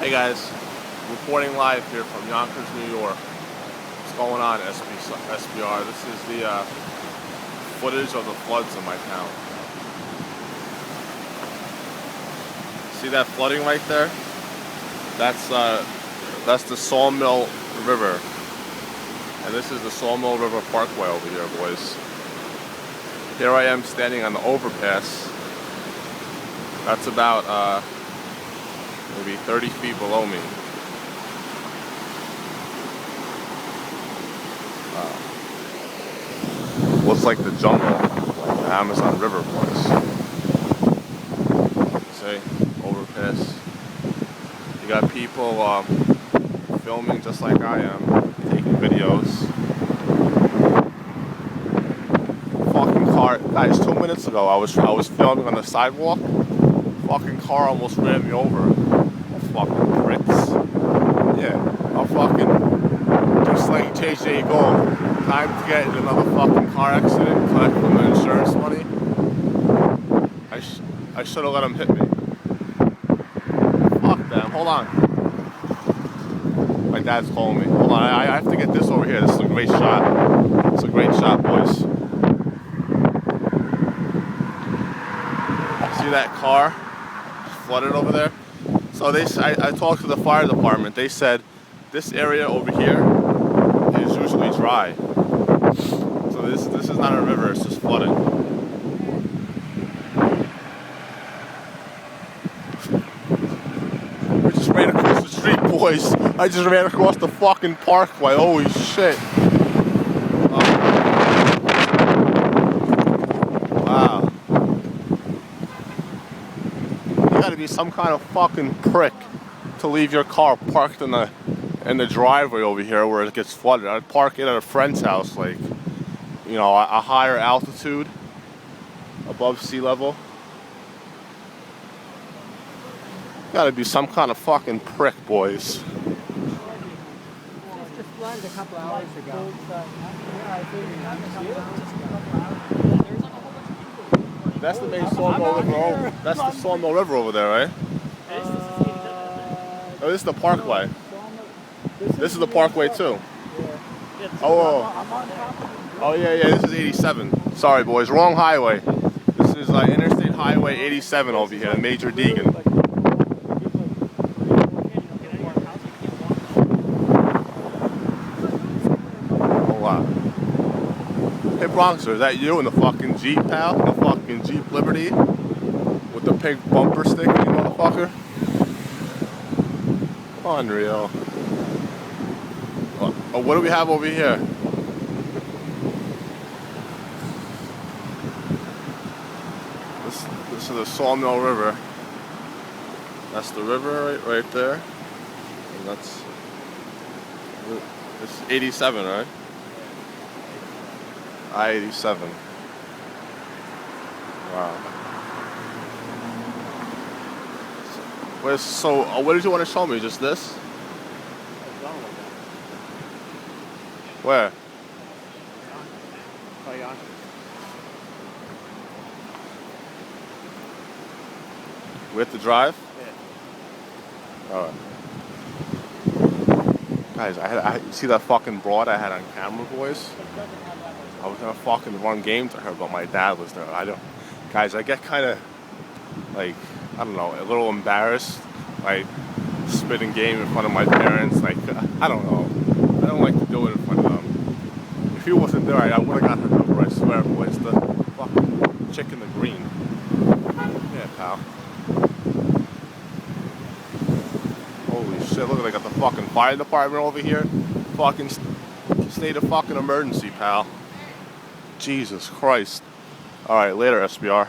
Hey guys, reporting live here from Yonkers, New York. What's going on, SBR? This is the footage of the floods in my town. See that flooding right there? That's the Sawmill River. And this is the Sawmill River Parkway over here, boys. Here I am standing on the overpass. That's about maybe 30 feet below me. Looks like the jungle, like the Amazon River, boys. See, overpass. You got people filming just like I am, taking videos. Fucking car, guys! 2 minutes ago, I was filming on the sidewalk. Fucking car almost ran me over. Fucking pricks. Yeah, I'll fucking do slang change. There you go. Time to get in another fucking car accident, collect from the insurance money. I should have let him hit me. Fuck them. Hold on. My dad's calling me. Hold on. I have to get this over here. This is a great shot. It's a great shot, boys. See that car flooded over there? So I talked to the fire department. They said this area over here is usually dry. So this is not a river, it's just flooding. We just ran across the street, boys. I just ran across the fucking parkway. Holy shit. Wow. You gotta be some kind of fucking prick to leave your car parked in the driveway over here where it gets flooded. I'd park it at a friend's house, like, you know, a higher altitude, above sea level. Gotta be some kind of fucking prick, boys. Just flooded a couple hours ago. That's the main Sawmill River. That's the Sawmill River over there, right? Oh, this is the Parkway. This is the Parkway too. Oh yeah, this is 87. Sorry, boys, wrong highway. This is Interstate Highway 87 over here, Major Deegan. Oh wow. Hey Bronxer, is that you in the fucking Jeep, pal? The fucking Jeep Liberty with the pink bumper sticker, you motherfucker? Unreal. Oh, what do we have over here? This is the Sawmill River. That's the river right there. And that's 87, right? I-87. Wow. So, what did you want to show me? Just this? Where? We have to drive? Yeah. Alright. Guys, I see that fucking broad I had on camera, boys? I was gonna fucking run game to her, but my dad was there. Guys, I get kinda, like, I don't know, a little embarrassed, like, spitting game in front of my parents. Like, I don't know. I don't like to do it in front of them. If he wasn't there, I would have got her number, I swear, boys. The fucking chick in the green. Yeah, pal. Holy shit, look, I got the fucking fire department over here. Fucking state of fucking emergency, pal. Jesus Christ. Alright, later, SBR.